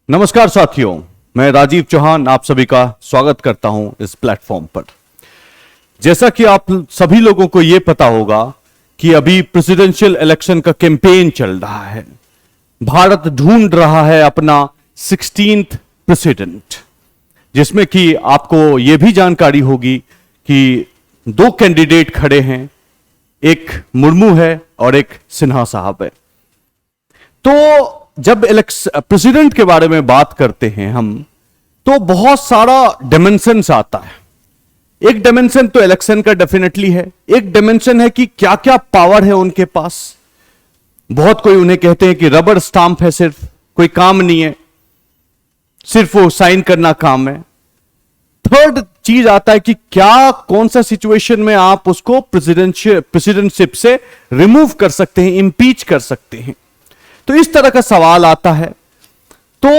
नमस्कार साथियों, मैं राजीव चौहान आप सभी का स्वागत करता हूं इस प्लेटफॉर्म पर। जैसा कि आप सभी लोगों को यह पता होगा कि अभी प्रेसिडेंशियल इलेक्शन का कैंपेन चल रहा है। भारत ढूंढ रहा है अपना 16th प्रेसिडेंट, जिसमें कि आपको यह भी जानकारी होगी कि दो कैंडिडेट खड़े हैं, एक मुर्मू है और एक सिन्हा साहब है। तो जब प्रेसिडेंट के बारे में बात करते हैं हम, तो बहुत सारा डायमेंशंस आता है। एक डायमेंशन तो इलेक्शन का डेफिनेटली है, एक डायमेंशन है कि क्या क्या पावर है उनके पास। बहुत कोई उन्हें कहते हैं कि रबर स्टाम्प है, सिर्फ कोई काम नहीं है, सिर्फ वो साइन करना काम है। थर्ड चीज आता है कि क्या कौन सा सिचुएशन में आप उसको प्रेसिडेंटशिप से रिमूव कर सकते हैं, इंपीच कर सकते हैं। तो इस तरह का सवाल आता है। तो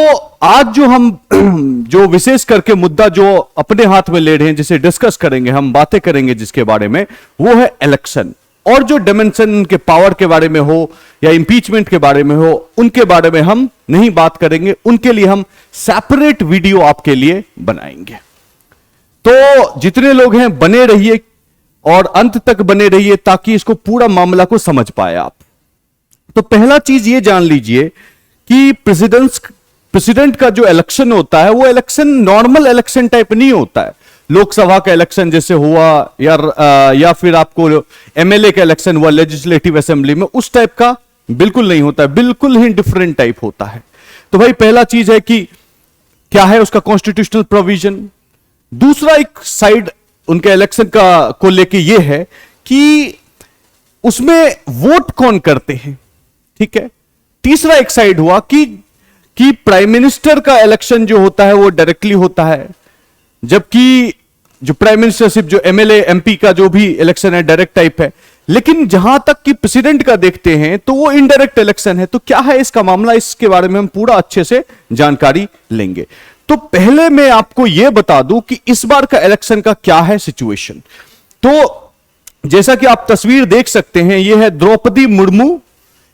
आज जो हम जो विशेष करके मुद्दा जो अपने हाथ में ले रहे हैं, जिसे डिस्कस करेंगे, हम बातें करेंगे जिसके बारे में, वो है इलेक्शन। और जो डायमेंशन उनके पावर के बारे में हो या इंपीचमेंट के बारे में हो, उनके बारे में हम नहीं बात करेंगे। उनके लिए हम सेपरेट वीडियो आपके लिए बनाएंगे। तो जितने लोग हैं बने रहिए और अंत तक बने रहिए, ताकि इसको पूरा मामला को समझ पाए आप। तो पहला चीज ये जान लीजिए कि प्रेसिडेंट का जो इलेक्शन होता है, वो इलेक्शन नॉर्मल इलेक्शन टाइप नहीं होता है। लोकसभा का इलेक्शन जैसे हुआ या फिर आपको एमएलए का इलेक्शन हुआ लेजिस्लेटिव असेंबली में, उस टाइप का बिल्कुल नहीं होता है, बिल्कुल ही डिफरेंट टाइप होता है। तो भाई पहला चीज है कि क्या है उसका कॉन्स्टिट्यूशनल प्रोविजन। दूसरा एक साइड उनके इलेक्शन का को लेके ये है कि उसमें वोट कौन करते हैं, ठीक है। तीसरा एक साइड हुआ कि प्राइम मिनिस्टर का इलेक्शन जो होता है वो डायरेक्टली होता है, जबकि जो प्राइम मिनिस्टरशिप, जो एमएलए एमपी का जो भी इलेक्शन है, डायरेक्ट टाइप है। लेकिन जहां तक कि प्रेसिडेंट का देखते हैं तो वो इनडायरेक्ट इलेक्शन है। तो क्या है इसका मामला, इसके बारे में हम पूरा अच्छे से जानकारी लेंगे। तो पहले मैं आपको यह बता दूं कि इस बार का इलेक्शन का क्या है सिचुएशन। तो जैसा कि आप तस्वीर देख सकते हैं, यह है द्रौपदी मुर्मू,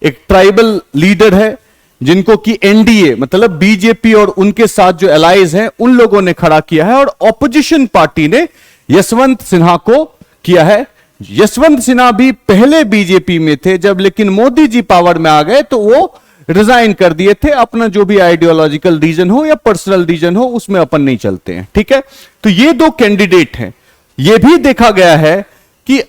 एक ट्राइबल लीडर है, जिनको कि एनडीए मतलब बीजेपी और उनके साथ जो एलाइज हैं उन लोगों ने खड़ा किया है। और ऑपोजिशन पार्टी ने यशवंत सिन्हा को किया है। यशवंत सिन्हा भी पहले बीजेपी में थे, जब लेकिन मोदी जी पावर में आ गए तो वो रिजाइन कर दिए थे। अपना जो भी आइडियोलॉजिकल रीजन हो या पर्सनल रीजन हो, उसमें अपन नहीं चलते हैं, ठीक है। तो ये दो कैंडिडेट हैं। यह भी देखा गया है कि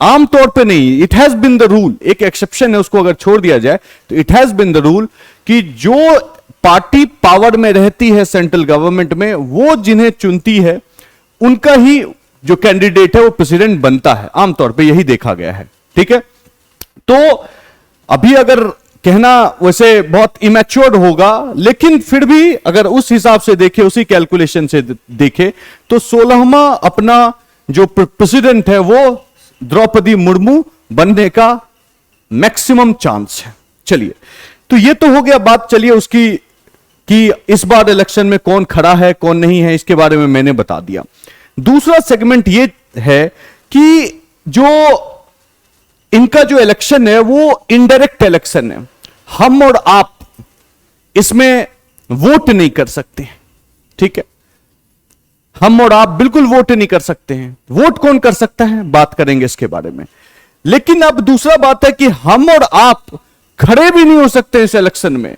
आमतौर पे नहीं, it has been the rule, एक एक्सेप्शन है, उसको अगर छोड़ दिया जाए तो it has been the rule कि जो पार्टी पावर में रहती है सेंट्रल गवर्नमेंट में, वो जिन्हें चुनती है उनका ही जो कैंडिडेट है वो प्रेसिडेंट बनता है। आमतौर पे यही देखा गया है, ठीक है। तो अभी अगर कहना वैसे बहुत इमैच्योर्ड होगा, लेकिन फिर भी अगर उस हिसाब से देखे, उसी कैलकुलेशन से देखे, तो 16वां अपना जो प्रेसिडेंट है वो द्रौपदी मुर्मू बनने का मैक्सिमम चांस है। चलिए, तो ये तो हो गया बात। चलिए उसकी कि इस बार इलेक्शन में कौन खड़ा है कौन नहीं है, इसके बारे में मैंने बता दिया। दूसरा सेगमेंट ये है कि जो इनका जो इलेक्शन है वो इनडायरेक्ट इलेक्शन है। हम और आप इसमें वोट नहीं कर सकते, ठीक है। हम और आप बिल्कुल वोट नहीं कर सकते हैं। वोट कौन कर सकता है, बात करेंगे इसके बारे में। लेकिन अब दूसरा बात है कि हम और आप खड़े भी नहीं हो सकते इस इलेक्शन में।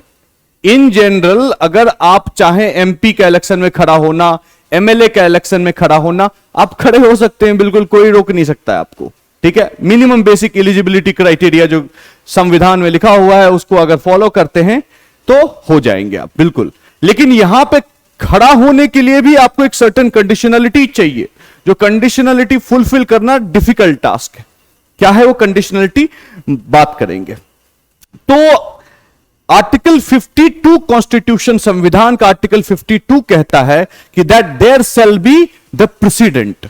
इन जनरल अगर आप चाहें एमपी का इलेक्शन में खड़ा होना, एमएलए का इलेक्शन में खड़ा होना, आप खड़े हो सकते हैं, बिल्कुल कोई रोक नहीं सकता है आपको, ठीक है। मिनिमम बेसिक एलिजिबिलिटी क्राइटेरिया जो संविधान में लिखा हुआ है, उसको अगर फॉलो करते हैं तो हो जाएंगे आप, बिल्कुल। लेकिन यहां पे खड़ा होने के लिए भी आपको एक सर्टेन कंडीशनलिटी चाहिए, जो कंडीशनलिटी फुलफिल करना डिफिकल्ट टास्क है। क्या है वो कंडीशनलिटी, बात करेंगे। तो आर्टिकल 52 कॉन्स्टिट्यूशन, संविधान का आर्टिकल 52 कहता है कि that there shall be the president.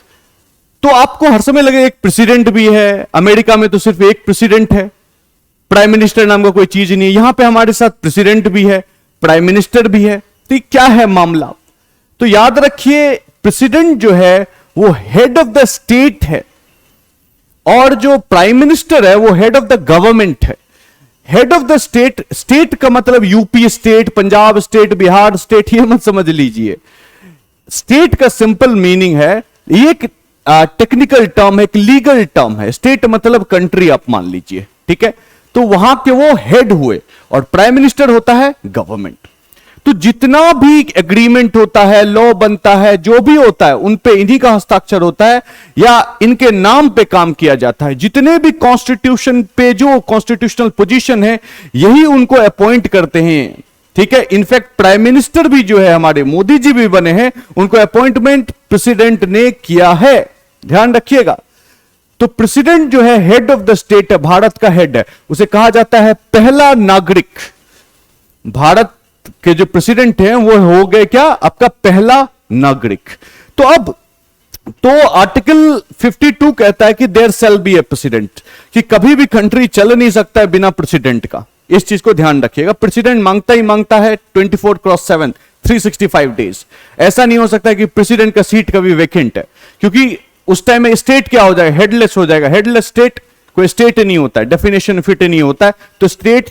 तो आपको हर समय लगे एक प्रेसिडेंट भी है, अमेरिका में तो सिर्फ एक प्रेसिडेंट है, प्राइम मिनिस्टर नाम का कोई चीज नहीं है। यहां पे हमारे साथ प्रेसिडेंट भी है, प्राइम मिनिस्टर भी है। तो क्या है मामला, तो याद रखिए प्रेसिडेंट जो है वो हेड ऑफ द स्टेट है, और जो प्राइम मिनिस्टर है वो हेड ऑफ द गवर्नमेंट है। Head of the state, state का मतलब UP state, Punjab state, Bihar state, ये मत समझ लीजिए। स्टेट का सिंपल मीनिंग है, ये एक टेक्निकल टर्म है, एक लीगल टर्म है। स्टेट मतलब कंट्री आप मान लीजिए, ठीक है। तो वहां के वो हेड हुए और प्राइम मिनिस्टर होता है गवर्नमेंट। तो जितना भी एग्रीमेंट होता है, लॉ बनता है, जो भी होता है, उन पे इन्हीं का हस्ताक्षर होता है या इनके नाम पे काम किया जाता है। जितने भी कॉन्स्टिट्यूशन पे जो कॉन्स्टिट्यूशनल पोजीशन है, यही उनको अपॉइंट करते हैं, ठीक है। इनफैक्ट प्राइम मिनिस्टर भी जो है, हमारे मोदी जी भी बने हैं, उनको अपॉइंटमेंट प्रेसिडेंट ने किया है, ध्यान रखिएगा। तो प्रेसिडेंट जो है हेड ऑफ द स्टेट है, भारत का हेड है, उसे कहा जाता है पहला नागरिक। भारत के जो प्रेसिडेंट हैं वो हो गए क्या, आपका पहला नागरिक। तो अब तो आर्टिकल 52 कहता है कि there shall be a president, कि कभी भी कंट्री चल नहीं सकता है बिना प्रेसिडेंट का। इस चीज को ध्यान रखिएगा। प्रेसिडेंट मांगता ही मांगता है 24/7 365 डेज। ऐसा नहीं हो सकता है कि प्रेसिडेंट का सीट कभी वेकेंट है, क्योंकि उस टाइम में स्टेट क्या हो जाएगा, हेडलेस हो जाएगा। हेडलेस स्टेट कोई स्टेट नहीं होता है, डेफिनेशन फिट नहीं होता है। तो स्टेट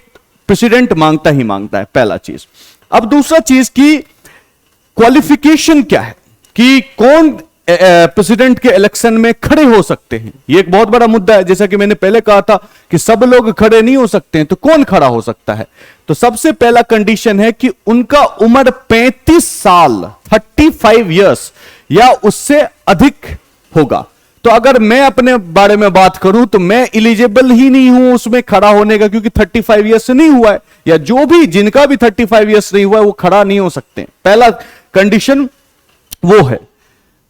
प्रेसिडेंट मांगता ही मांगता है, पहला चीज। अब दूसरा चीज की क्वालिफिकेशन क्या है, कि कौन प्रेसिडेंट के इलेक्शन में खड़े हो सकते हैं। यह एक बहुत बड़ा मुद्दा है। जैसा कि मैंने पहले कहा था कि सब लोग खड़े नहीं हो सकते हैं, तो कौन खड़ा हो सकता है। तो सबसे पहला कंडीशन है कि उनका उम्र 35 साल 35 इयर्स या उससे अधिक होगा। तो अगर मैं अपने बारे में बात करूं तो मैं एलिजिबल ही नहीं हूं उसमें खड़ा होने का, क्योंकि 35 इयर्स से नहीं हुआ है, या जो भी जिनका भी 35 इयर्स नहीं हुआ है वो खड़ा नहीं हो सकते। पहला कंडीशन वो है।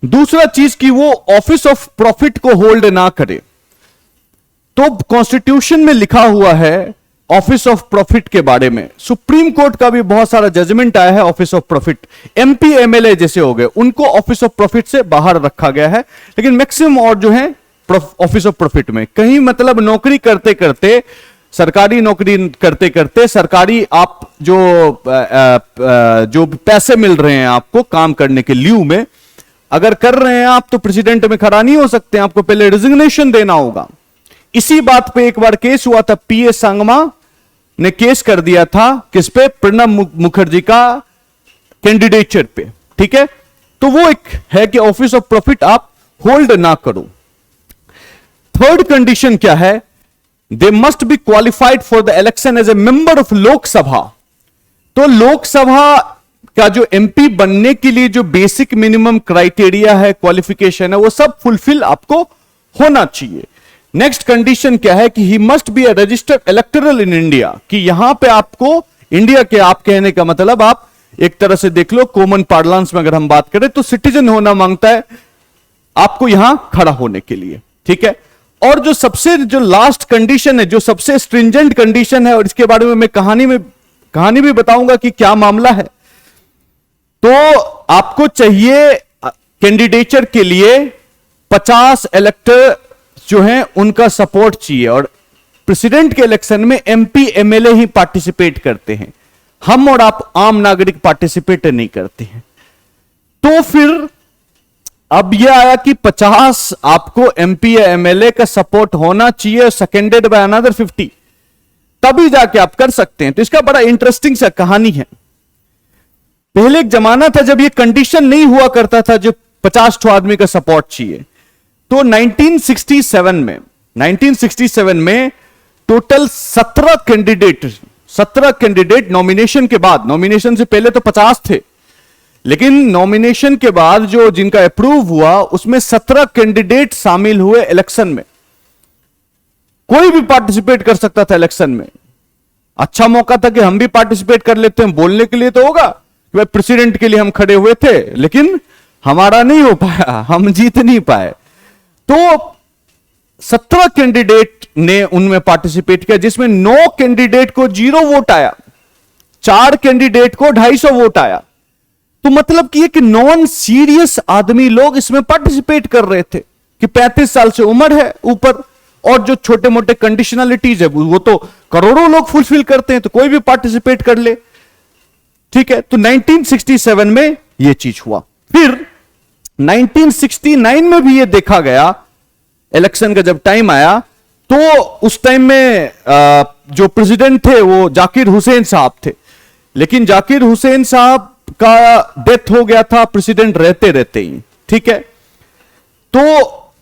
दूसरा चीज कि वो ऑफिस ऑफ प्रॉफिट को होल्ड ना करे। तो कॉन्स्टिट्यूशन में लिखा हुआ है ऑफिस ऑफ प्रॉफिट के बारे में। सुप्रीम कोर्ट का भी बहुत सारा जजमेंट आया है office of profit. MP MLA जैसे हो गए, उनको ऑफिस ऑफ प्रॉफिट से बाहर रखा गया है, लेकिन मैक्सिमम और जो है ऑफिस ऑफ प्रॉफिट में कहीं मतलब नौकरी करते करते, सरकारी नौकरी करते करते, सरकारी आप जो पैसे मिल रहे हैं आपको काम करने के ल्यू में, अगर कर रहे हैं आप, तो प्रेसिडेंट में खड़ा नहीं हो सकते, आपको पहले रिजिग्नेशन देना होगा। इसी बात पे एक बार केस हुआ था, पीए संगमा ने केस कर दिया था किस पे, प्रणब मुखर्जी का कैंडिडेचर पे, ठीक है। तो वो एक है कि ऑफिस ऑफ प्रॉफिट आप होल्ड ना करो। थर्ड कंडीशन क्या है, they must be qualified for the election as a member of Lok Sabha. तो लोकसभा का जो एमपी बनने के लिए जो बेसिक मिनिमम क्राइटेरिया है, क्वालिफिकेशन है, वो सब फुलफिल आपको होना चाहिए। नेक्स्ट कंडीशन क्या है कि he must be a registered electoral in India, कि यहां पे आपको इंडिया के, आप कहने का मतलब आप एक तरह से देख लो कॉमन पार्लांस में अगर हम बात करें तो सिटीजन होना मांगता है आपको यहां खड़ा होने के लिए, ठीक है। और जो सबसे जो लास्ट कंडीशन है, जो सबसे स्ट्रिंजेंट कंडीशन है, और इसके बारे में मैं कहानी भी बताऊंगा कि क्या मामला है। तो आपको चाहिए कैंडिडेचर के लिए 50 इलेक्टर जो हैं उनका सपोर्ट चाहिए, और प्रेसिडेंट के इलेक्शन में एमपी एमएलए ही पार्टिसिपेट करते हैं, हम और आप आम नागरिक पार्टिसिपेट नहीं करते हैं। तो फिर अब यह आया कि 50 आपको एमपी या एमएलए का सपोर्ट होना चाहिए, सेकेंडेड बाय अनदर 50, तभी जाके आप कर सकते हैं। तो इसका बड़ा इंटरेस्टिंग सा कहानी है। पहले एक जमाना था जब ये कंडीशन नहीं हुआ करता था, जो 50 आदमी का सपोर्ट चाहिए। तो 1967 में टोटल 17 कैंडिडेट नॉमिनेशन के बाद, नॉमिनेशन से पहले तो 50 थे, लेकिन नॉमिनेशन के बाद जो जिनका अप्रूव हुआ उसमें 17 कैंडिडेट शामिल हुए इलेक्शन में। कोई भी पार्टिसिपेट कर सकता था इलेक्शन में। अच्छा मौका था कि हम भी पार्टिसिपेट कर लेते हैं, बोलने के लिए तो होगा कि भाई प्रेसिडेंट के लिए हम खड़े हुए थे, लेकिन हमारा नहीं हो पाया, हम जीत नहीं पाए। तो 17 कैंडिडेट ने उनमें पार्टिसिपेट किया, जिसमें 9 कैंडिडेट को 0 वोट आया, 4 कैंडिडेट को 250 वोट आया। तो मतलब कि एक नॉन सीरियस आदमी लोग इसमें पार्टिसिपेट कर रहे थे कि 35 साल से उम्र है ऊपर, और जो छोटे मोटे कंडीशनलिटीज है वो तो करोड़ों लोग फुलफिल करते हैं, तो कोई भी पार्टिसिपेट कर ले, ठीक है। तो 1967 में यह चीज हुआ। फिर 1969 में भी यह देखा गया, इलेक्शन का जब टाइम आया, तो उस टाइम में जो प्रेसिडेंट थे वो जाकिर हुसैन साहब थे, लेकिन जाकिर हुसैन साहब का डेथ हो गया था प्रेसिडेंट रहते रहते ही, ठीक है। तो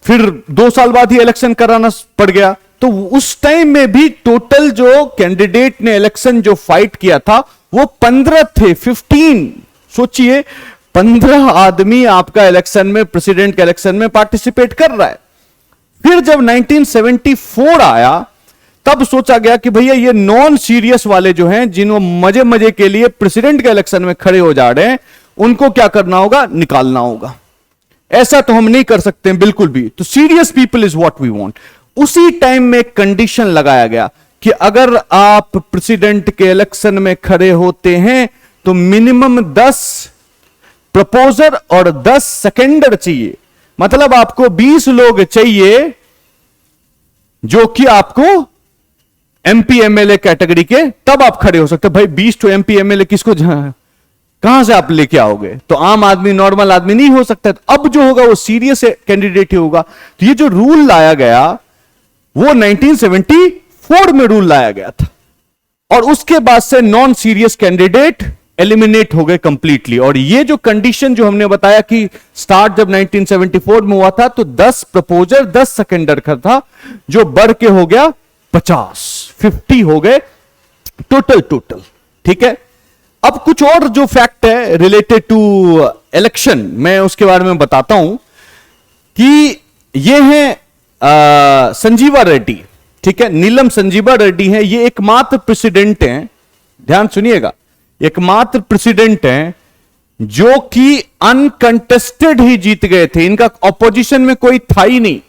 फिर 2 साल बाद ही इलेक्शन कराना पड़ गया। तो उस टाइम में भी टोटल जो कैंडिडेट ने इलेक्शन जो फाइट किया था वो 15 थे, 15। सोचिए 15 आदमी आपका इलेक्शन में, प्रेसिडेंट के इलेक्शन में पार्टिसिपेट कर रहा है। फिर जब 1974 आया तब सोचा गया कि भैया ये नॉन सीरियस वाले जो हैं, जिन्हों मजे मजे के लिए प्रेसिडेंट के इलेक्शन में खड़े हो जा रहे हैं, उनको क्या करना होगा, निकालना होगा। ऐसा तो हम नहीं कर सकते हैं बिल्कुल भी, तो serious people is what we want. उसी टाइम में कंडीशन लगाया गया कि अगर आप प्रेसिडेंट के इलेक्शन में खड़े होते हैं तो मिनिमम 10 प्रपोजर और 10 सेकेंडर चाहिए। मतलब आपको 20 लोग चाहिए जो कि आपको एमपी एमएलए कैटेगरी के, तब आप खड़े हो सकते। भाई 20 तो एमपी एमएलए किसको, कहां से आप लेके आओगे? तो आम आदमी, नॉर्मल आदमी नहीं हो सकता। तो अब जो होगा वो सीरियस कैंडिडेट ही होगा। तो ये जो रूल लाया गया वो 1974 में रूल लाया गया था, और उसके बाद से नॉन सीरियस कैंडिडेट एलिमिनेट हो गए कंप्लीटली। और ये जो कंडीशन जो हमने बताया कि स्टार्ट जब 1974 में हुआ था तो 10 प्रपोजर 10 सेकेंडर का था, जो बढ़ के हो गया 50 हो गए टोटल, ठीक है। अब कुछ और जो फैक्ट है रिलेटेड टू इलेक्शन, मैं उसके बारे में बताता हूं कि ये है संजीवा रेड्डी, ठीक है। नीलम संजीवा रेड्डी है, ये एकमात्र प्रेसिडेंट हैं, ध्यान सुनिएगा, एकमात्र प्रेसिडेंट हैं जो कि अनकंटेस्टेड ही जीत गए थे। इनका ऑपोजिशन में कोई था ही नहीं।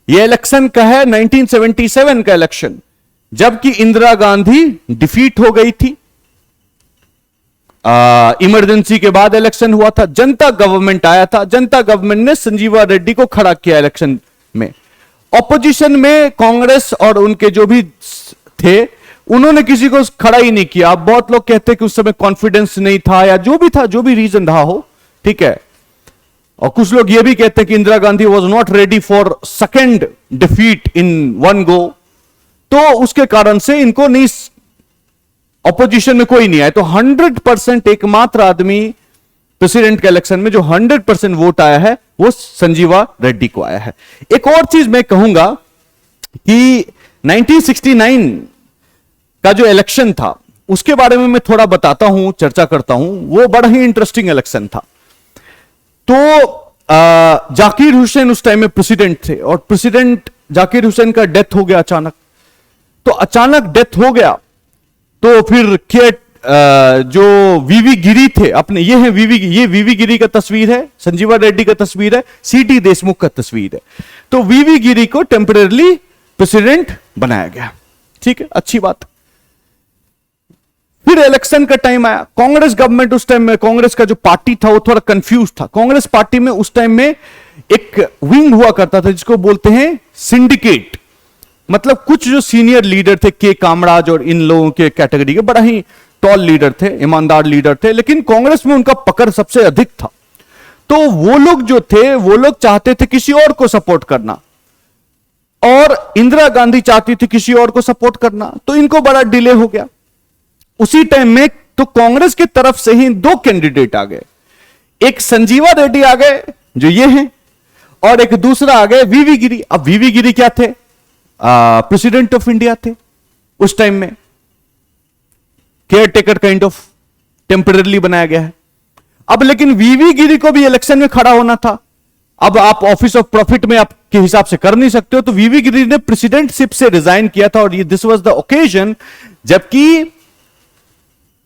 यह इलेक्शन का है 1977 का इलेक्शन, जबकि इंदिरा गांधी डिफीट हो गई थी। इमरजेंसी के बाद इलेक्शन हुआ था, जनता गवर्नमेंट आया था, जनता गवर्नमेंट ने संजीवा रेड्डी को खड़ा किया इलेक्शन में। ऑपोजिशन में कांग्रेस और उनके जो भी थे, उन्होंने किसी को खड़ा ही नहीं किया। अब बहुत लोग कहते हैं कि उस समय कॉन्फिडेंस नहीं था, या जो भी था, जो भी रीजन रहा हो, ठीक है। और कुछ लोग ये भी कहते हैं कि Indira Gandhi was not ready for second defeat in one go, तो उसके कारण से इनको नहीं, ऑपोजिशन में कोई नहीं आया। तो 100% एकमात्र आदमी प्रेसिडेंट के इलेक्शन में जो 100% वोट आया है वो संजीवा रेड्डी को आया है। एक और चीज मैं कहूंगा कि 1969 का जो इलेक्शन था उसके बारे में मैं थोड़ा बताता हूं, चर्चा करता हूं। वो बड़ा ही इंटरेस्टिंग इलेक्शन था। तो जाकिर हुसैन उस टाइम में प्रेसिडेंट थे, और प्रेसिडेंट जाकिर हुसैन का डेथ हो गया अचानक। तो अचानक डेथ हो गया तो फिर जो वीवी गिरी थे अपने, ये है वीवी गिरी का तस्वीर है, संजीवा रेड्डी का तस्वीर है, सीडी देशमुख का तस्वीर है। तो वीवी गिरी को टेम्परेरी प्रेसिडेंट बनाया गया, ठीक है, अच्छी बात। फिर इलेक्शन का टाइम आया, कांग्रेस गवर्नमेंट उस टाइम में, कांग्रेस का जो पार्टी था वो थोड़ा कंफ्यूज था। कांग्रेस पार्टी में उस टाइम में एक विंग हुआ करता था जिसको बोलते हैं सिंडिकेट। मतलब कुछ जो सीनियर लीडर थे, के कामराज और इन लोगों के कैटेगरी के बड़ा ही टॉल लीडर थे, ईमानदार लीडर थे, लेकिन कांग्रेस में उनका पकड़ सबसे अधिक था। तो वो लोग जो थे वो लोग चाहते थे किसी और को सपोर्ट करना, और इंदिरा गांधी चाहती थी किसी और को सपोर्ट करना, तो इनको बड़ा डिले हो गया। उसी टाइम में तो कांग्रेस की तरफ से ही 2 कैंडिडेट आ गए, एक संजीवा रेड्डी आ गए जो ये हैं, और एक दूसरा आ गए वीवी गिरी। अब वीवी गिरी क्या थे, प्रेसिडेंट ऑफ इंडिया थे उस टाइम में, care taker kind of, temporary बनाया गया है। अब लेकिन वीवी गिरी को भी इलेक्शन में खड़ा होना था। अब आप ऑफिस ऑफ प्रॉफिट में आपके हिसाब से कर नहीं सकते हो, तो वीवी गिरी ने प्रेसिडेंटशिप से रिजाइन किया था। और ये दिस वाज द ओकेजन, जबकि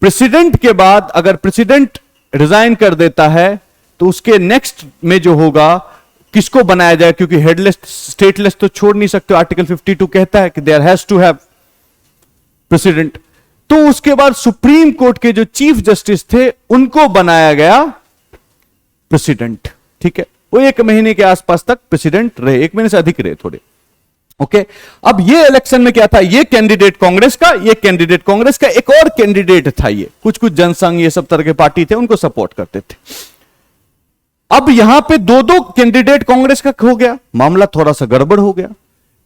प्रेसिडेंट के बाद अगर प्रेसिडेंट रिजाइन कर देता है तो उसके नेक्स्ट में जो होगा किसको बनाया जाए, क्योंकि हेडलेस स्टेटलेस तो छोड़ नहीं सकते। आर्टिकल 52 कहता है कि there has to have president. तो उसके बाद सुप्रीम कोर्ट के जो चीफ जस्टिस थे उनको बनाया गया प्रेसिडेंट, ठीक है। वो 1 महीने के आसपास तक प्रेसिडेंट रहे, 1 महीने से अधिक रहे थोड़े, ओके। अब ये इलेक्शन में क्या था, ये कैंडिडेट कांग्रेस का, ये कैंडिडेट कांग्रेस का, एक और कैंडिडेट था, ये कुछ जनसंघ ये सब तरह के पार्टी थे उनको सपोर्ट करते थे। अब यहां पे 2 कैंडिडेट कांग्रेस का हो गया, मामला थोड़ा सा गड़बड़ हो गया,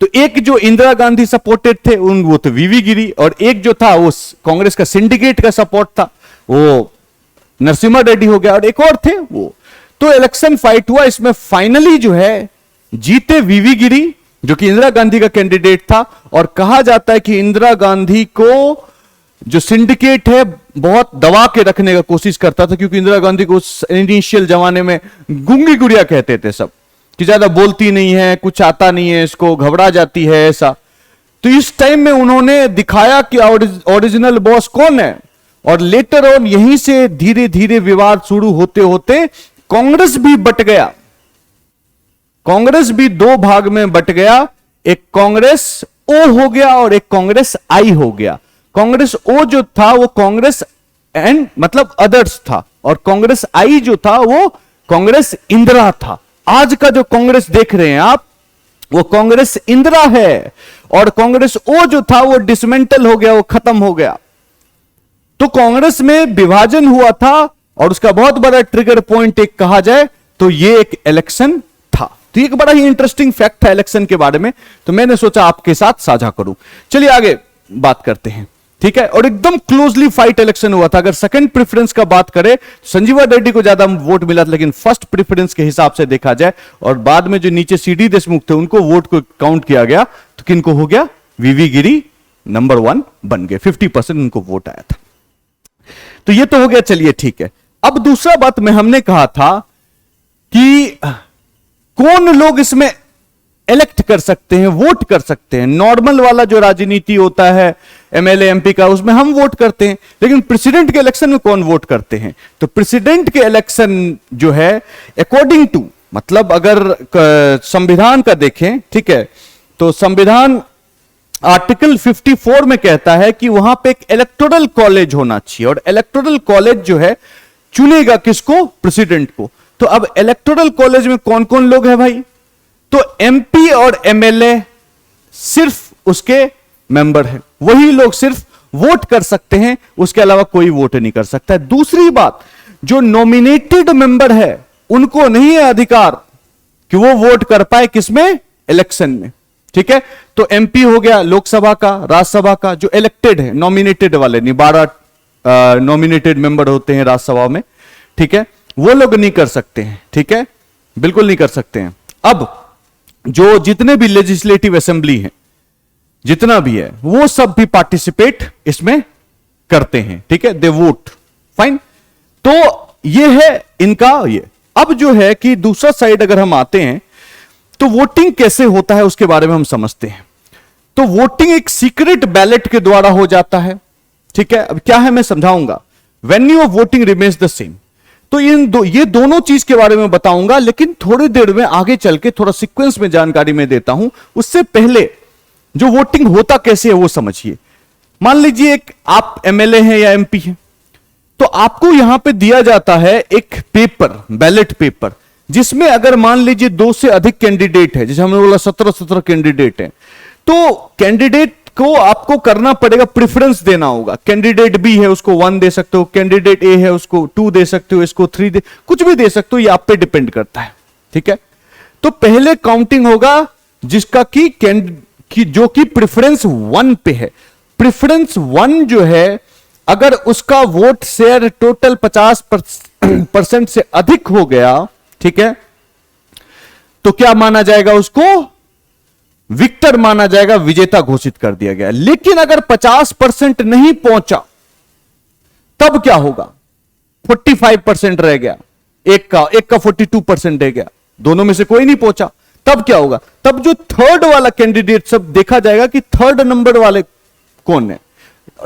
तो एक जो इंदिरा गांधी सपोर्टेड थे उन वो तो वीवी गिरी, और एक जो था वो कांग्रेस का सिंडिकेट का सपोर्ट था वो नरसिम्हा रेड्डी हो गया, और एक और थे वो। तो इलेक्शन फाइट हुआ, इसमें फाइनली जो है जीते वीवी गिरी जो कि इंदिरा गांधी का कैंडिडेट था। और कहा जाता है कि इंदिरा गांधी को जो सिंडिकेट है बहुत दबा के रखने का कोशिश करता था, क्योंकि इंदिरा गांधी को इनिशियल जमाने में गूंगी गुड़िया कहते थे सब, कि ज्यादा बोलती नहीं है, कुछ आता नहीं है इसको, घबरा जाती है ऐसा। तो इस टाइम में उन्होंने दिखाया कि ओरिजिनल बॉस कौन है, और लेटर ऑन यहीं से धीरे धीरे विवाद शुरू होते होते कांग्रेस भी बट गया, कांग्रेस भी दो भाग में बट गया, एक कांग्रेस ओ हो गया और एक कांग्रेस आई हो गया। कांग्रेस ओ जो था वो कांग्रेस एंड मतलब अदर्स था, और कांग्रेस आई जो था वो कांग्रेस इंदिरा था। आज का जो कांग्रेस देख रहे हैं आप वो कांग्रेस इंदिरा है, और कांग्रेस ओ जो था वो डिसमेंटल हो गया, वो खत्म हो गया। तो कांग्रेस में विभाजन हुआ था, और उसका बहुत बड़ा ट्रिगर पॉइंट एक कहा जाए तो ये एक इलेक्शन था। तो एक बड़ा ही इंटरेस्टिंग फैक्ट था इलेक्शन के बारे में, तो मैंने सोचा आपके साथ साझा करूं। चलिए आगे बात करते हैं, ठीक है। और एकदम क्लोजली फाइट इलेक्शन हुआ था। अगर सेकंड प्रेफरेंस का बात करें, संजीवा रेड्डी को ज्यादा वोट मिला था, लेकिन फर्स्ट प्रेफरेंस के हिसाब से देखा जाए और बाद में जो नीचे सीडी देशमुख थे उनको वोट को काउंट किया गया, तो किनको हो गया, वीवी गिरी नंबर 1 बन गए, 50% उनको वोट आया था। तो ये तो हो गया, चलिए ठीक है। अब दूसरा बात में हमने कहा था कि कौन लोग इसमें इलेक्ट कर सकते हैं, वोट कर सकते हैं। नॉर्मल वाला जो राजनीति होता है एमएलए एमपी का, उसमें हम वोट करते हैं, लेकिन प्रेसिडेंट के इलेक्शन में कौन वोट करते हैं। तो प्रेसिडेंट के इलेक्शन जो है अकॉर्डिंग टू, मतलब अगर संविधान का देखें, ठीक है, तो संविधान आर्टिकल 54 में कहता है कि वहां पे एक इलेक्टोरल कॉलेज होना चाहिए, और इलेक्टोरल कॉलेज जो है चुनेगा किसको, प्रेसिडेंट को। तो अब इलेक्टोरल कॉलेज में कौन कौन लोग हैं भाई, तो एमपी और एमएलए सिर्फ उसके मेंबर हैं, वही लोग सिर्फ वोट कर सकते हैं, उसके अलावा कोई वोट नहीं कर सकता है। दूसरी बात, जो नॉमिनेटेड मेंबर है उनको नहीं है अधिकार कि वो वोट कर पाए किसमें, इलेक्शन में, ठीक है। तो एमपी हो गया लोकसभा का, राज्यसभा का, जो इलेक्टेड है, नॉमिनेटेड वाले नहीं, 12 नॉमिनेटेड मेंबर होते हैं राज्यसभा में, ठीक है, वो लोग नहीं कर सकते हैं, ठीक है, बिल्कुल नहीं कर सकते हैं। अब जो जितने भी लेजिस्लेटिव असेंबली हैं, जितना भी है, वो सब भी पार्टिसिपेट इसमें करते हैं, ठीक है, दे वोट, फाइन। तो ये है इनका ये। अब जो है कि दूसरा साइड अगर हम आते हैं तो वोटिंग कैसे होता है उसके बारे में हम समझते हैं। तो वोटिंग एक सीक्रेट बैलेट के द्वारा हो जाता है, ठीक है। अब क्या है मैं समझाऊंगा। Venue of voting remains the same. तो ये दोनों चीज के बारे में बताऊंगा, लेकिन थोड़ी देर में आगे चल के थोड़ा सीक्वेंस में जानकारी में देता हूं। उससे पहले जो वोटिंग होता कैसे है वो समझिए। मान लीजिए एक आप एमएलए हैं या एमपी हैं, तो आपको यहां पे दिया जाता है एक पेपर, बैलेट पेपर, जिसमें अगर मान लीजिए 2 से अधिक कैंडिडेट है, जैसे हमने बोला 17 कैंडिडेट है, तो कैंडिडेट को आपको करना पड़ेगा, प्रेफरेंस देना होगा। कैंडिडेट बी है उसको 1 दे सकते हो, कैंडिडेट ए है उसको 2 दे सकते हो, इसको 3 दे, कुछ भी दे सकते हो, ये आप पे डिपेंड करता है, ठीक है। तो पहले काउंटिंग होगा जिसका कि जो कि प्रेफरेंस 1 पे है। प्रेफरेंस 1 जो है, अगर उसका वोट शेयर टोटल 50% से अधिक हो गया, ठीक है, तो क्या माना जाएगा, उसको विक्टर माना जाएगा, विजेता घोषित कर दिया गया। लेकिन अगर 50% नहीं पहुंचा तब क्या होगा, 45% रह गया, एक का 42% रह गया, दोनों में से कोई नहीं पहुंचा, तब क्या होगा, तब जो थर्ड वाला कैंडिडेट, सब देखा जाएगा कि थर्ड नंबर वाले कौन है,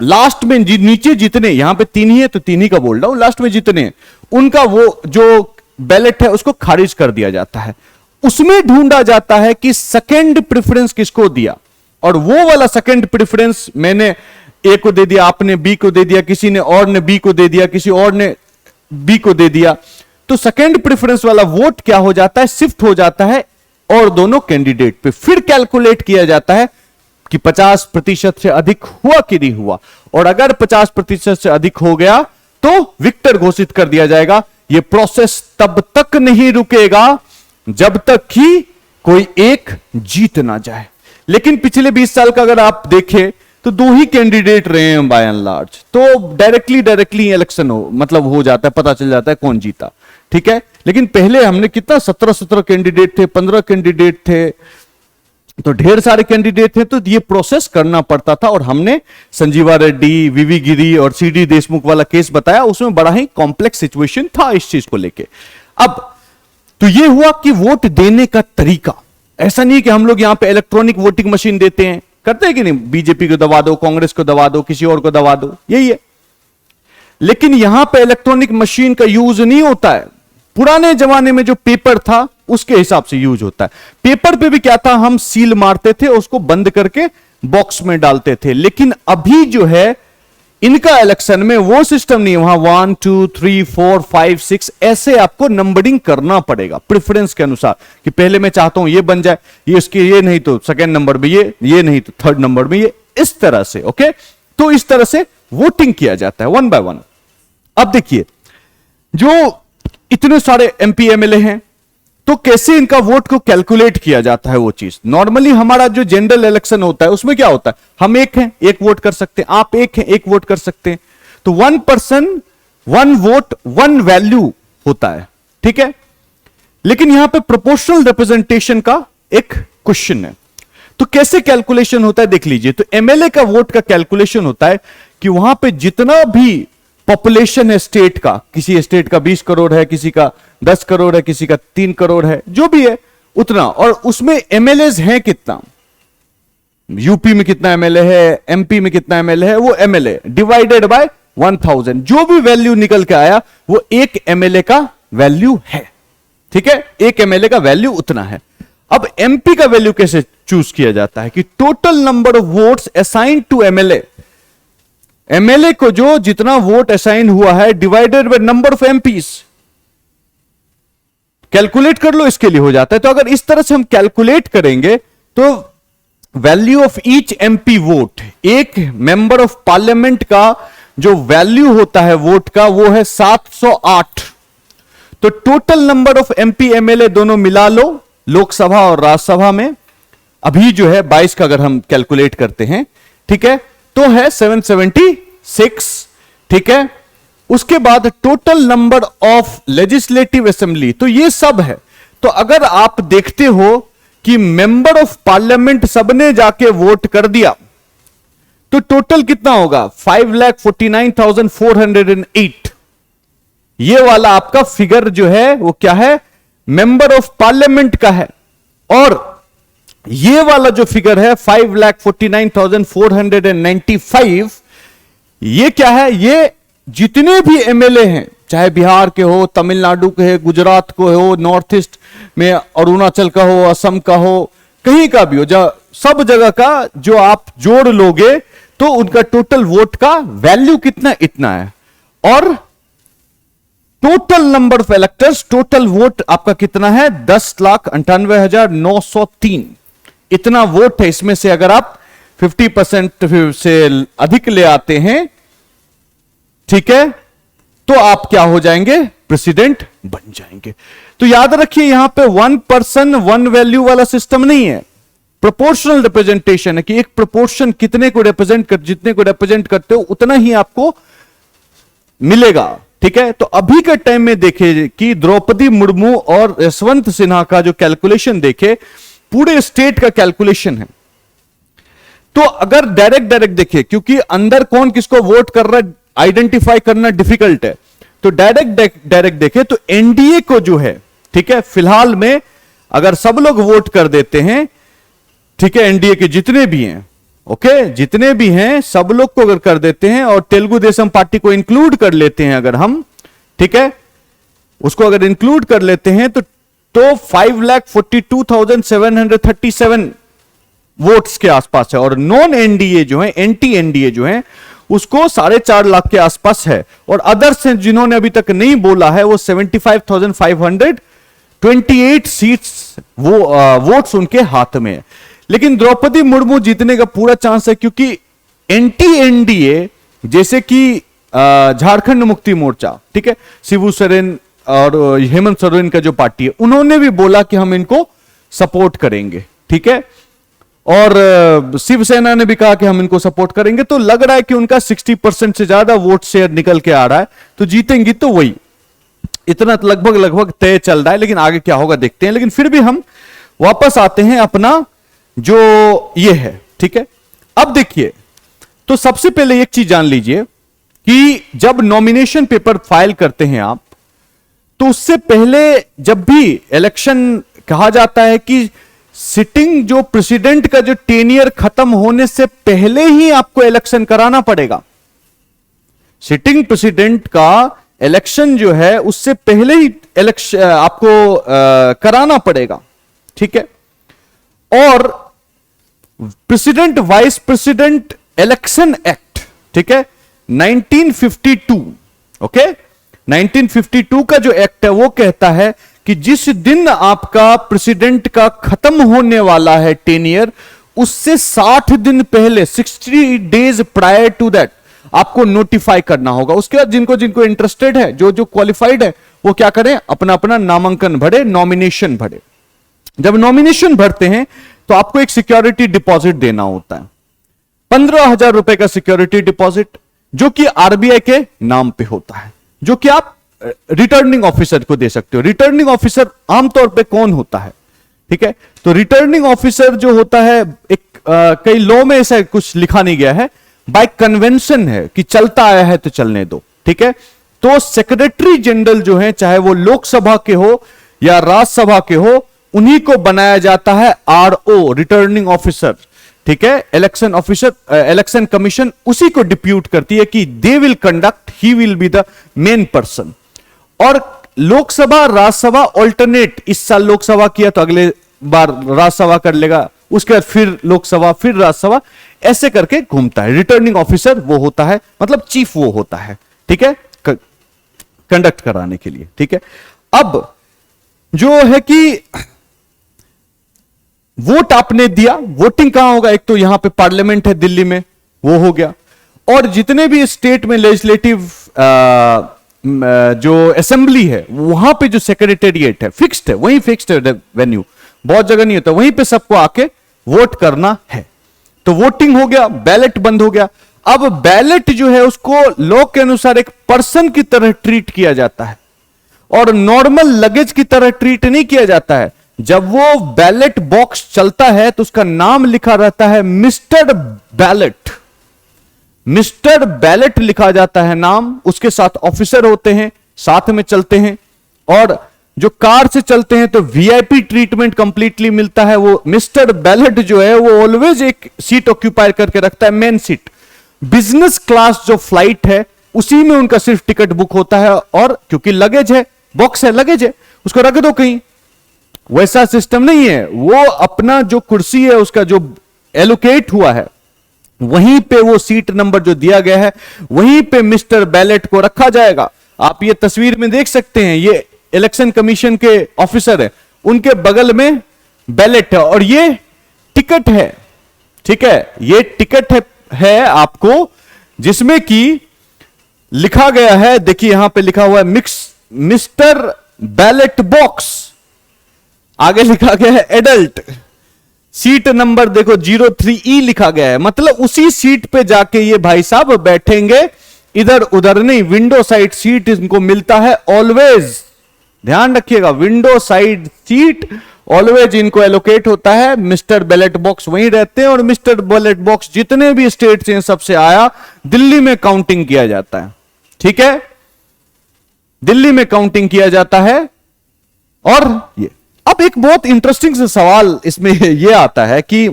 लास्ट में नीचे जितने, यहां पे 3 ही है तो 3 ही का बोल रहा हूं, लास्ट में जितने उनका वो जो बैलेट है उसको खारिज कर दिया जाता है। उसमें ढूंढा जाता है कि सेकंड प्रेफरेंस किसको दिया, और वो वाला सेकंड प्रेफरेंस मैंने ए को दे दिया, आपने बी को दे दिया, किसी ने और ने बी को दे दिया, किसी और ने बी को दे दिया, तो सेकंड प्रेफरेंस वाला वोट क्या हो जाता है, शिफ्ट हो जाता है और दोनों कैंडिडेट पे। फिर कैलकुलेट किया जाता है कि 50% से अधिक हुआ कि नहीं हुआ, और अगर 50% से अधिक हो गया तो विक्टर घोषित कर दिया जाएगा। यह प्रोसेस तब तक नहीं रुकेगा जब तक कि कोई एक जीत ना जाए। लेकिन पिछले 20 साल का अगर आप देखें तो दो ही कैंडिडेट रहे हैं बाय एंड लार्ज, तो डायरेक्टली इलेक्शन हो जाता है, पता चल जाता है कौन जीता, ठीक है। लेकिन पहले हमने कितना 17 कैंडिडेट थे, 15 कैंडिडेट थे, तो ढेर सारे कैंडिडेट थे, तो ये प्रोसेस करना पड़ता था। और हमने संजीवा रेड्डी, वीवी गिरी और सीडी देशमुख वाला केस बताया, उसमें बड़ा ही कॉम्प्लेक्स सिचुएशन था इस चीज को लेके। अब तो ये हुआ कि वोट देने का तरीका ऐसा नहीं कि हम लोग यहां पे इलेक्ट्रॉनिक वोटिंग मशीन देते हैं, करते हैं कि नहीं, बीजेपी को दबा दो, कांग्रेस को दबा दो, किसी और को दबा दो, यही है। लेकिन यहां पे इलेक्ट्रॉनिक मशीन का यूज नहीं होता है। पुराने जमाने में जो पेपर था उसके हिसाब से यूज होता है। पेपर पे भी क्या था, हम सील मारते थे, उसको बंद करके बॉक्स में डालते थे। लेकिन अभी जो है इनका इलेक्शन में वो सिस्टम नहीं है, वहां 1 2 3 4 5 6 ऐसे आपको नंबरिंग करना पड़ेगा प्रेफरेंस के अनुसार, कि पहले मैं चाहता हूं ये बन जाए, ये इसके ये नहीं तो सेकंड नंबर में ये नहीं तो थर्ड नंबर में ये, इस तरह से। ओके, तो इस तरह से वोटिंग किया जाता है 1 बाय 1। अब देखिए, जो इतने सारे एमपी एमएलए हैं, तो कैसे इनका वोट को कैलकुलेट किया जाता है वो चीज। नॉर्मली हमारा जो जनरल इलेक्शन होता है उसमें क्या होता है, हम एक हैं, एक वोट कर सकते हैं, आप एक हैं, एक वोट कर सकते हैं, तो 1 पर्सन 1 वोट 1 वैल्यू होता है, ठीक है। लेकिन यहां पे प्रोपोर्शनल रिप्रेजेंटेशन का एक क्वेश्चन है, तो कैसे कैलकुलेशन होता है देख लीजिए। तो एमएलए का वोट का कैलकुलेशन होता है कि वहां पे जितना भी पॉपुलेशन है स्टेट का, किसी स्टेट का 20 करोड़ है, किसी का 10 करोड़ है, किसी का 3 करोड़ है, जो भी है उतना, और उसमें एमएलएज हैं कितना, यूपी में कितना एमएलए है, एमपी में कितना एमएलए है, वो एमएलए डिवाइडेड बाय 1000, जो भी वैल्यू निकल के आया वो एक एमएलए का वैल्यू है, ठीक है, एक एमएलए का वैल्यू उतना है। अब एमपी का वैल्यू कैसे चूज किया जाता है कि total number of votes assigned to MLA, MLA को जो जितना वोट असाइन हुआ है divided by number of MPs, calculate कर लो, इसके लिए हो जाता है। तो अगर इस तरह से हम कैलकुलेट करेंगे तो value of each MP vote, एक मेंबर ऑफ पार्लियामेंट का जो वैल्यू होता है वोट का वो है 708। तो total number of MP MLA दोनों मिला लो लोकसभा और राज्यसभा में, अभी जो है 22 का अगर हम कैलकुलेट करते हैं, ठीक है, तो है 776, ठीक है। उसके बाद total number of legislative assembly, तो ये सब है। तो अगर आप देखते हो कि मेंबर ऑफ पार्लियामेंट सबने जाके वोट कर दिया, तो टोटल कितना होगा 5,49,408। ये वाला आपका फिगर जो है वो क्या है, मेंबर ऑफ पार्लियामेंट का है। और ये वाला जो फिगर है 5,49,495, ये क्या है, ये जितने भी एमएलए हैं, चाहे बिहार के हो, तमिलनाडु के हो, गुजरात को हो, नॉर्थ ईस्ट में अरुणाचल का हो, असम का हो, कहीं का भी हो, सब जगह का जो आप जोड़ लोगे तो उनका टोटल वोट का वैल्यू कितना, इतना है। और total number of electors, total vote आपका कितना है 10,98,903, इतना वोट है। इसमें से अगर आप 50% से अधिक ले आते हैं, ठीक है, तो आप क्या हो जाएंगे, प्रेसिडेंट बन जाएंगे। तो याद रखिए यहां पे 1 पर्सन 1 वैल्यू वाला सिस्टम नहीं है, प्रोपोर्शनल रिप्रेजेंटेशन है कि एक प्रोपोर्शन कितने को रिप्रेजेंट कर, जितने को रिप्रेजेंट करते हो उतना ही आपको मिलेगा, ठीक है। तो अभी के टाइम में देखे कि द्रौपदी मुर्मू और यशवंत सिन्हा का जो कैलकुलेशन देखे, पूरे स्टेट का कैलकुलेशन है। तो अगर डायरेक्ट देखे, क्योंकि अंदर कौन किसको वोट कर रहा है आइडेंटिफाई करना डिफिकल्ट है, तो डायरेक्ट देखे तो एनडीए को जो है, ठीक है, फिलहाल में अगर सब लोग वोट कर देते हैं, ठीक है, एनडीए के जितने भी हैं, ओके, जितने भी हैं सब लोग को अगर कर देते हैं और तेलुगु देशम पार्टी को इंक्लूड कर लेते हैं अगर हम, ठीक है, उसको अगर इंक्लूड कर लेते हैं तो 5,42,737 वोट्स के आसपास है। और नॉन एनडीए जो है, एंटी एनडीए जो है, उसको 4.5 लाख के आसपास है। और अदर्स हैं जिन्होंने अभी तक नहीं बोला है, वो 75,528 सीट्स वो वोट्स उनके हाथ में है। लेकिन द्रौपदी मुर्मू जीतने का पूरा चांस है, क्योंकि एंटी एनडीए जैसे कि झारखंड मुक्ति मोर्चा, ठीक है, शिबू सोरेन और हेमंत सोरेन का जो पार्टी है, उन्होंने भी बोला कि हम इनको सपोर्ट करेंगे, ठीक है। और शिवसेना ने भी कहा कि हम इनको सपोर्ट करेंगे। तो लग रहा है कि उनका 60% से ज्यादा वोट शेयर निकल के आ रहा है, तो जीतेंगी तो वही, इतना लगभग लगभग तय चल रहा है। लेकिन आगे क्या होगा देखते हैं। लेकिन फिर भी हम वापस आते हैं अपना जो ये है, ठीक है। अब देखिए, तो सबसे पहले एक चीज जान लीजिए कि जब नॉमिनेशन पेपर फाइल करते हैं आप, तो उससे पहले जब भी इलेक्शन कहा जाता है कि सिटिंग जो प्रेसिडेंट का जो टेनियर खत्म होने से पहले ही आपको इलेक्शन कराना पड़ेगा। सिटिंग प्रेसिडेंट का इलेक्शन जो है उससे पहले ही इलेक्शन आपको कराना पड़ेगा, ठीक है। और president vice president election act, ठीक है, 1952, ओके, 1952 का जो एक्ट है वो कहता है कि जिस दिन आपका प्रेसिडेंट का खत्म होने वाला है टेनियर, उससे 60 दिन पहले, 60 डेज प्रायर टू दैट आपको नोटिफाई करना होगा। उसके बाद जिनको जिनको इंटरेस्टेड है, जो जो क्वालिफाइड है, वो क्या करें, अपना अपना नामांकन भरे, नॉमिनेशन भरे। जब नॉमिनेशन भरते हैं तो आपको एक सिक्योरिटी डिपॉजिट देना होता है, 15,000 रुपए का सिक्योरिटी डिपॉजिट, जो कि आरबीआई के नाम पे होता है, जो कि आप रिटर्निंग ऑफिसर को दे सकते हो। रिटर्निंग ऑफिसर आमतौर पे कौन होता है, ठीक है। तो रिटर्निंग ऑफिसर जो होता है, एक कई लॉ में ऐसा कुछ लिखा नहीं गया है, बाय कन्वेंशन है कि चलता आया है तो चलने दो, ठीक है। तो सेक्रेटरी जनरल जो है, चाहे वो लोकसभा के हो या राज्यसभा के हो, उन्हीं को बनाया जाता है आरओ, रिटर्निंग ऑफिसर, ठीक है। इलेक्शन ऑफिसर, इलेक्शन कमीशन उसी को डिप्यूट करती है कि they will conduct, he will be the main person. और लोकसभा राज्यसभा ऑल्टरनेट, इस साल लोकसभा किया तो अगले बार राज्यसभा कर लेगा, उसके बाद फिर लोकसभा, फिर राज्यसभा, ऐसे करके घूमता है। रिटर्निंग ऑफिसर वो होता है, मतलब चीफ वो होता है, ठीक है, कंडक्ट कराने के लिए, ठीक है। अब जो है कि वोट आपने दिया, वोटिंग कहां होगा, एक तो यहां पे पार्लियामेंट है दिल्ली में, वो हो गया। और जितने भी स्टेट में लेजिस्लेटिव जो असेंबली है, वहां पे जो सेक्रेटेरिएट है फिक्स्ड है, वहीं फिक्स्ड है वेन्यू, बहुत जगह नहीं होता, वहीं पे सबको आके वोट करना है। तो वोटिंग हो गया, बैलेट बंद हो गया। अब बैलेट जो है उसको लॉ के अनुसार एक पर्सन की तरह ट्रीट किया जाता है, और नॉर्मल लगेज की तरह ट्रीट नहीं किया जाता है। जब वो बैलेट बॉक्स चलता है तो उसका नाम लिखा रहता है मिस्टर बैलेट, मिस्टर बैलेट लिखा जाता है नाम, उसके साथ ऑफिसर होते हैं, साथ में चलते हैं। और जो कार से चलते हैं तो वीआईपी ट्रीटमेंट कंप्लीटली मिलता है। वो मिस्टर बैलेट जो है वो ऑलवेज एक सीट ऑक्यूपाई करके रखता है, मेन सीट। बिजनेस क्लास जो फ्लाइट है उसी में उनका सिर्फ टिकट बुक होता है, और क्योंकि लगेज है, बॉक्स है, लगेज है, उसको रख दो कहीं, वैसा सिस्टम नहीं है। वो अपना जो कुर्सी है उसका जो एलोकेट हुआ है, वहीं पे वो सीट नंबर जो दिया गया है, वहीं पे मिस्टर बैलेट को रखा जाएगा। आप ये तस्वीर में देख सकते हैं, ये इलेक्शन कमीशन के ऑफिसर है, उनके बगल में बैलेट है, और ये टिकट है, ठीक है। ये टिकट है आपको, जिसमें कि लिखा गया है, देखिए यहां पे लिखा हुआ है मिस्टर बैलेट बॉक्स, आगे लिखा गया है एडल्ट, सीट नंबर देखो 03E लिखा गया है, मतलब उसी सीट पे जाके ये भाई साहब बैठेंगे, इधर उधर नहीं। विंडो साइड सीट इनको मिलता है ऑलवेज, ध्यान रखिएगा, विंडो साइड सीट ऑलवेज इनको एलोकेट होता है। मिस्टर बैलेट बॉक्स वहीं रहते हैं, और मिस्टर बैलेट बॉक्स जितने भी स्टेट से सबसे आया, दिल्ली में काउंटिंग किया जाता है, ठीक है, दिल्ली में काउंटिंग किया जाता है। और ये अब एक बहुत इंटरेस्टिंग से सवाल इसमें यह आता है कि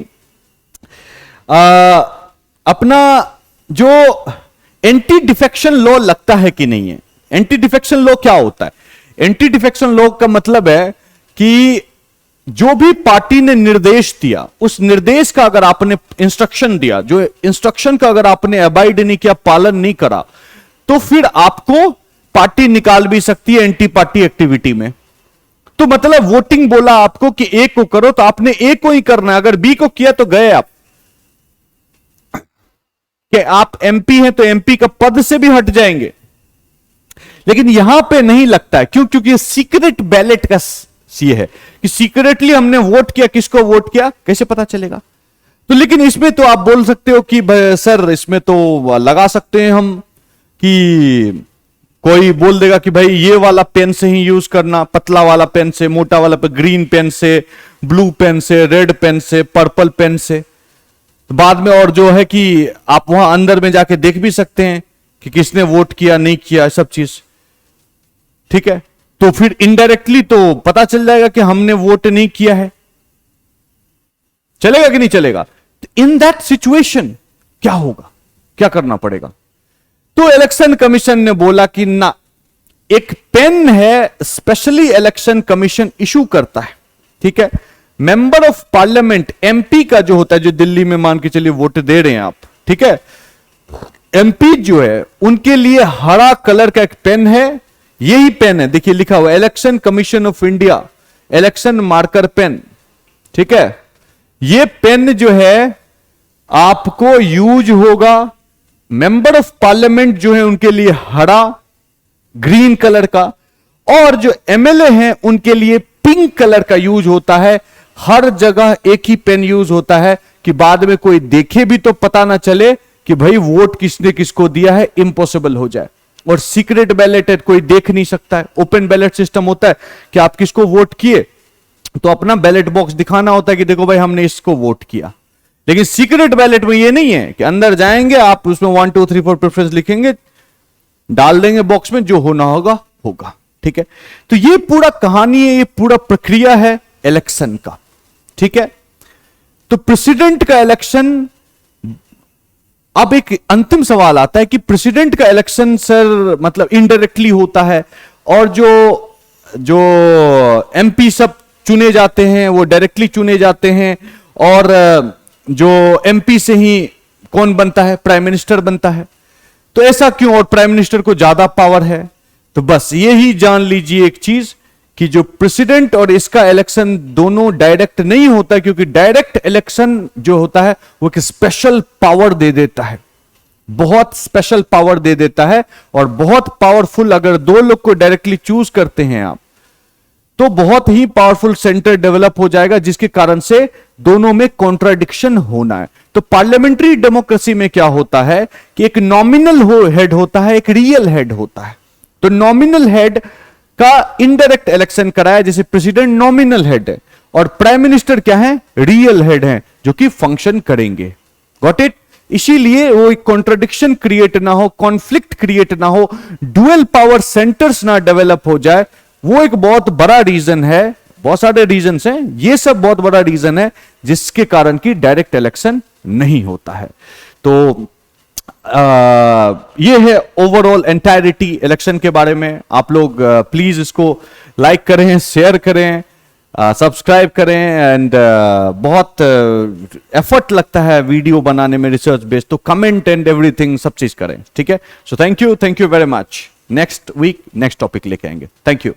अपना जो एंटी डिफेक्शन लॉ लगता है कि नहीं है। एंटी डिफेक्शन लॉ क्या होता है? एंटी डिफेक्शन लॉ का मतलब है कि जो भी पार्टी ने निर्देश दिया, उस निर्देश का अगर आपने इंस्ट्रक्शन दिया, जो इंस्ट्रक्शन का अगर आपने अबाइड नहीं किया, पालन नहीं करा, तो फिर आपको पार्टी निकाल भी सकती है एंटी पार्टी एक्टिविटी में। तो मतलब वोटिंग बोला आपको कि ए को करो, तो आपने ए को ही करना है, अगर बी को किया तो गए आप। कि आप एमपी हैं तो एमपी का पद से भी हट जाएंगे। लेकिन यहां पे नहीं लगता है, क्यों? क्योंकि सीक्रेट बैलेट का ये है कि सीक्रेटली हमने वोट किया, किसको वोट किया कैसे पता चलेगा? तो लेकिन इसमें तो आप बोल सकते हो कि सर इसमें तो लगा सकते हैं हम कि कोई बोल देगा कि भाई ये वाला पेन से ही यूज करना, पतला वाला पेन से, मोटा वाला पेन, ग्रीन पेन से, ब्लू पेन से, रेड पेन से, पर्पल पेन से। तो बाद में और जो है कि आप वहां अंदर में जाके देख भी सकते हैं कि किसने वोट किया नहीं किया, सब चीज ठीक है। तो फिर इनडायरेक्टली तो पता चल जाएगा कि हमने वोट नहीं किया है। चलेगा कि नहीं चलेगा? इन दैट सिचुएशन क्या होगा, क्या करना पड़ेगा? तो इलेक्शन कमीशन ने बोला कि ना, एक पेन है स्पेशली इलेक्शन कमीशन इशू करता है, ठीक है। मेंबर ऑफ पार्लियामेंट एमपी का जो होता है, जो दिल्ली में मान के चलिए वोट दे रहे हैं आप, ठीक है, एमपी जो है उनके लिए हरा कलर का एक पेन है। यही पेन है, देखिए लिखा हुआ election commission of India election marker pen, ठीक है। ये पेन जो है आपको यूज होगा, मेंबर ऑफ पार्लियामेंट जो है उनके लिए हरा ग्रीन कलर का, और जो एमएलए हैं उनके लिए पिंक कलर का यूज होता है। हर जगह एक ही पेन यूज होता है कि बाद में कोई देखे भी तो पता ना चले कि भाई वोट किसने किसको दिया है, इम्पॉसिबल हो जाए। और सीक्रेट बैलेट है, कोई देख नहीं सकता है। ओपन बैलेट सिस्टम होता है कि आप किसको वोट किए तो अपना बैलेट बॉक्स दिखाना होता है कि देखो भाई हमने इसको वोट किया। लेकिन सीक्रेट बैलेट में ये नहीं है कि अंदर जाएंगे आप, उसमें 1 2 3 4 प्रेफरेंस लिखेंगे, डाल देंगे बॉक्स में, जो होना होगा होगा, ठीक है। तो ये पूरा कहानी है, ये पूरा प्रक्रिया है इलेक्शन का, ठीक है। तो प्रेसिडेंट का इलेक्शन, अब एक अंतिम सवाल आता है कि प्रेसिडेंट का इलेक्शन सर मतलब इनडायरेक्टली होता है, और जो एमपी सब चुने जाते हैं वो डायरेक्टली चुने जाते हैं, और जो एमपी से ही कौन बनता है, प्राइम मिनिस्टर बनता है। तो ऐसा क्यों, और प्राइम मिनिस्टर को ज्यादा पावर है? तो बस यही जान लीजिए एक चीज कि जो प्रेसिडेंट और इसका इलेक्शन दोनों डायरेक्ट नहीं होता, क्योंकि डायरेक्ट इलेक्शन जो होता है वो एक स्पेशल पावर दे देता है, बहुत स्पेशल पावर दे देता है। और बहुत पावरफुल, अगर दो लोग को डायरेक्टली चूज करते हैं आप, तो बहुत ही पावरफुल सेंटर डेवलप हो जाएगा, जिसके कारण से दोनों में कॉन्ट्राडिक्शन होना है। तो पार्लियामेंट्री डेमोक्रेसी में क्या होता है कि एक नॉमिनल हेड होता है, एक रियल हेड होता है। तो नॉमिनल हेड का इनडायरेक्ट इलेक्शन कराया, जैसे प्रेसिडेंट नॉमिनल हेड है और प्राइम मिनिस्टर क्या है, रियल हेड है, जो कि फंक्शन करेंगे। Got it? इसीलिए वो एक कॉन्ट्राडिक्शन क्रिएट ना हो, कॉन्फ्लिक्ट क्रिएट ना हो, डुअल पावर सेंटर्स ना डेवलप हो जाए। वो एक बहुत बड़ा रीजन है, बहुत सारे रीजंस हैं, ये सब बहुत बड़ा रीजन है जिसके कारण की डायरेक्ट इलेक्शन नहीं होता है। तो ये है ओवरऑल एंटायरिटी इलेक्शन के बारे में। आप लोग प्लीज इसको लाइक करें, शेयर करें, सब्सक्राइब करें। एंड बहुत एफर्ट लगता है वीडियो बनाने में, रिसर्च बेस्ड, तो कमेंट एंड एवरीथिंग सब चीज करें, ठीक है। So thank you very much. Next week next topic लेके आएंगे। Thank you.